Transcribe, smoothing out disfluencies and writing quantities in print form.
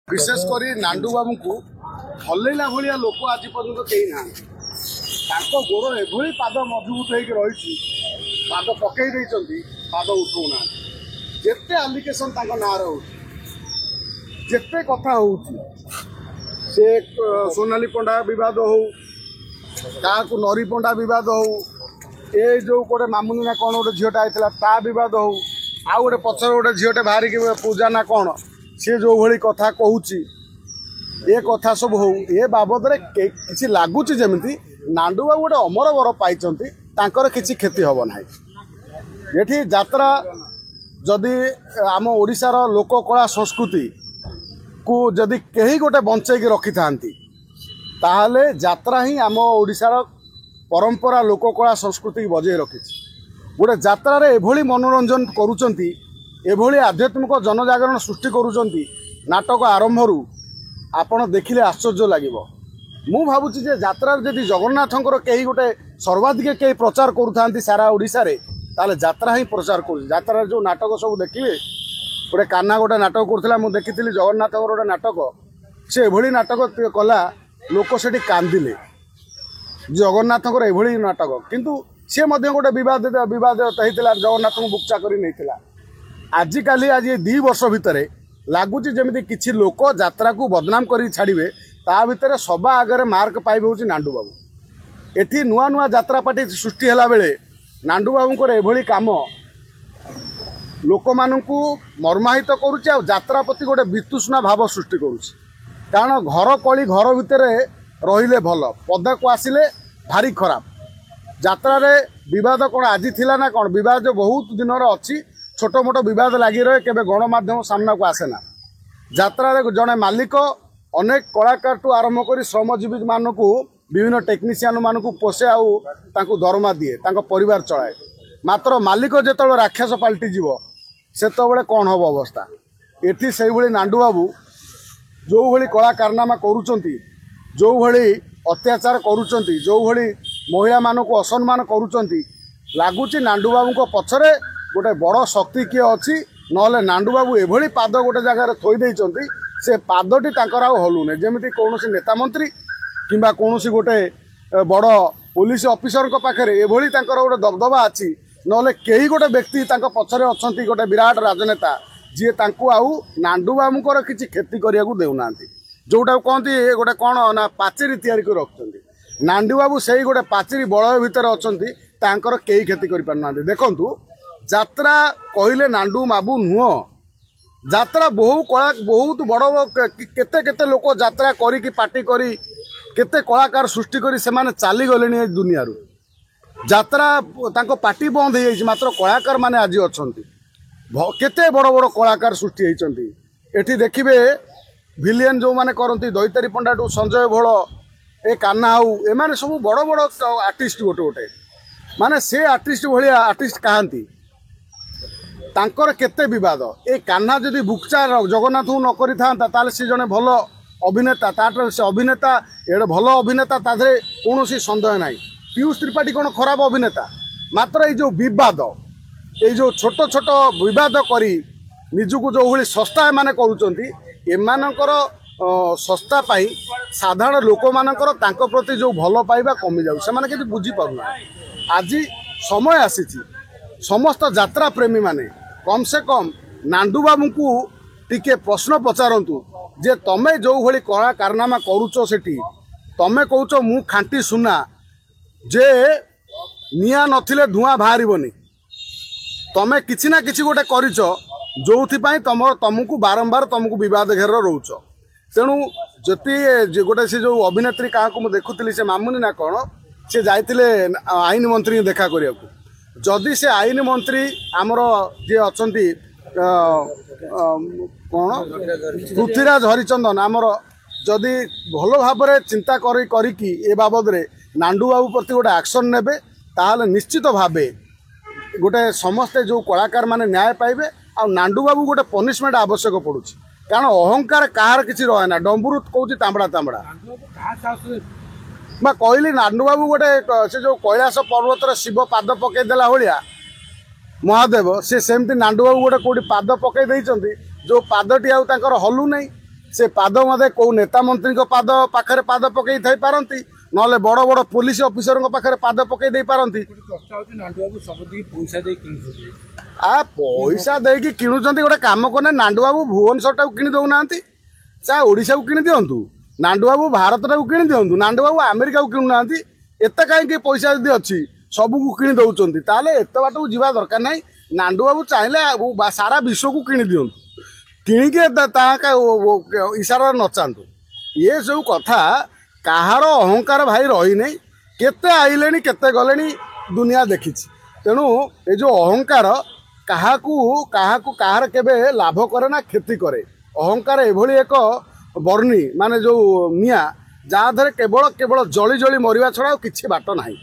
विशेषकर नांडू बाबू को हल्ला भाया लोक आज पर्यटन कई ना गोड़ एभली पाद मजबूत हो रही पाद पकई पाद उठाऊना जिते आलिकेसन ना जिते कथा हो सोनाली पंडा बद हो क्या नरी पंडा बद हो ये जो गोटे मामुनी ना कौन गोटे झीटा होता ता बद हो आउ गोटे पचर गोटे झीटे बाहर पूजा ना कौन सी जो भली कथा कहूँ ये कथा सब हो ये बाबद किसी लगुच जमी नांडू बाबू गोटे अमर वर पाई किसी क्षति हम ना ये जात्रा जदि आम ओडिशार लोक कला संस्कृति को जदि कहीं गोटे बंचेकी रखी था ताहले जात्रा ही आम ओडिशार परंपरा लोक कला संस्कृति बजे रखी गोटे जात्रा रे एभली मनोरंजन करुचंती एभली आध्यात्मिक जनजागरण सृष्टि करुचंती नाटक आरंभ आपण देखिले आश्चर्य लगे मु भावुची जे जात्रा जदि जगन्नाथंकर कहीं गोटे सर्वाधिक कहीं प्रचार करूँ सारा ओडिशा रे ताले जात्रा ही प्रचार कर जात्रा जो नाटक सब देखिए गोटे कान्हा गोटे नाटक करूला मुझे देखी जगन्नाथ गोटे नाटक से एभली नाटक कला लोक से कांदिले जगन्नाथ एभली नाटक किंतु सी गोटे विवाद होता जगन्नाथ को बुकचा कर नहीं आजिकाली आज 2 वर्ष भितर लगुच जमी किसी लोक जात्रा को बदनाम कर छाड़े ता भितर सभा आगे मार्क पाइबे हूँ नांडू बाबू एठी नुआ नुआ जात्रा पार्टी सृष्टि है बेले नांडू बाबूंकर एभली काम लोक मानू मर्माहित करुच्चे आ जात्रा प्रति गोटे वितृष्णा भाव सृष्टि करुच्चे कारण घर कली घर भितर रहिले भल पदा को आसिले भारी खराब जात्रा रे विवाद कौन आज थिला ना कौन विवाद बहुत दिन अच्छी छोट मोट विवाद लगी रहे केबे गणमाध्यम सामना को आसे ना जात्रा रे जड़े मालिक अनेक कलाकार टू आरंभ कर श्रमजीवी मानक विभिन्न टेक्नीशियन मानक पोषे आउ दरमा दिए परिवार चलाए मात्र मालिक जो राक्षस पलटि जीव से कौन हम अवस्था एटी से भाई नांडू बाबू जो भाई कला कारनामा करुँच जो भाई अत्याचार करुँच जो भाई महिला मानक असम्मान करुँच लगुच नांडू बाबू पछरे गोटे बड़ शक्ति किए अच्छी ना नांडू बाबू एभली पाद गोटे जगार थोई से पादटी हलुने जमी कौन नेता मंत्री किंबा कौन गोटे बड़ पुलिस ऑफिसर पाखे एभली गोटे दबदबा अच्छी ना कई गोटे व्यक्ति पछरे अच्छा गोटे विराट राजनेता जी आउ नांडू बाबूर किसी क्षति करने को देना जोटा कहती गोटे कौन ना पाचेरी तैयारी कर रखुच्च नांडू बाबू से गोटे पाचेरी बलय भितर अच्छा कई क्षति कर पारना देखु जात्रा कहले नांडू बाबू नुह जात्रा बहु कला बहुत बड़ केते केते लोक जात्रा करी पार्टी करी केते कलाकार सृष्टि करी से माने चली गले दुनिया जात्रा पार्टी बंद हो मात्र कलाकार माने आज अच्छा केते बड़ बड़ कलाकार सृष्टि होती एठी देखिबे विलियन जो माने करती दैतारी पंडा टू संजय भोल ए कान्हा हाउ एमाने सब बड़ बड़ आर्टिस्ट गोटे गोटे माने से आर्टिस्ट भाया आर्टिस्ट कहांती तांकर केते विवाद ए कान्हा जदि बुकचा जगन्नाथ को न करि थांता ताले से जने भल अभिनेता ताटर से अभिनेता एडे भल अभिनेता ताधरे कोनोसी संदेह नाही पीयूष त्रिपाठी कोन खराब अभिनेता मात्र ए जो विवाद ए जो छोट छोट विवाद करी निजुको जो भली संस्था माने करूचंती एमानकर संस्था पाई साधारण लोक मानकर तांको प्रति जो भल पाइबा कमी जाउ से माने कि बुझी पाउना आज समय आसीची समस्त यात्रा प्रेमी माने कम से कम नांडू बाबू को टिके प्रश्न पचारतु जे तमे जो भली कला कारनामा करूचो सेठी तमे कहूच मु खांटी सुना जे निया नथिले धुआं बाहरिबनी तमे किछि ना किछि गोटे करिच जोथि पई तुमको बारंबार तुमको विवाद घेर रोच तेणु जति गोटे से जो अभिनेत्री क्या को देखुली से मामुनी ना कौन से जाइतिले आईन मंत्री देखा करिया जदि से आईन मंत्री आमर जी अच्छा कौन पृथ्वीराज हरिचंदन आमर जदि भल भाव चिंता करी ए बाबद रे नांडू बाबू प्रति गोटे एक्शन नेबे ताहले निश्चित भावे गोटे समस्ते जो कलाकार माने न्याय पाइबे आ नांडू बाबू गोटे पनिशमेंट आवश्यक पड़ुछि कारण अहंकार कहार किसी रहे ना डम्बुरु कहूँ तांबड़ा तांबड़ा मैं कहली नांडू बाबू गोटे से जो कैलाश पर्वतर शिव पाद पकईदेला भाया महादेव सी सेमती नांडू बाबू गोटे कौटी पाद पकई जो पादटी आउ हलु नहीं से पाद मधे कौ नेता मंत्री पाद पाखे पाद पकई थी पारती नले बड़ बड़ पुलिस ऑफिसर पाखे पाद पकई दे पारती आ पैसा देकी किणुचंती गोटे काम कने नांडू बाबू भुवनेश्वर टाକୁ किणी दउना चाहे ओडिशा को किणी दियंतु नांडू बाबू भारत टाକୁ किणी दियंतु नांडू बाबू अमेरिका को किणु नांती एते कहीं पैसा यदि अच्छी सबू को किणी दउचंती ताले एते बाट को जीवा दरकार नाही नांडू बाबू चाहिले सारा विश्व को किणी दियंतु किणिके इशारा नचातु ये सब कथा कहार अहंकार भाई रही नहीं केते आइले केते गले दुनिया देखी तेणु ये जो अहंकार कहार केबे लाभ करे ना क्षति करे अहंकार एभली एक बर्णी माने जो निया जहाँ केवल केवल जली जली मरिया छड़ा किछि बाट नाही।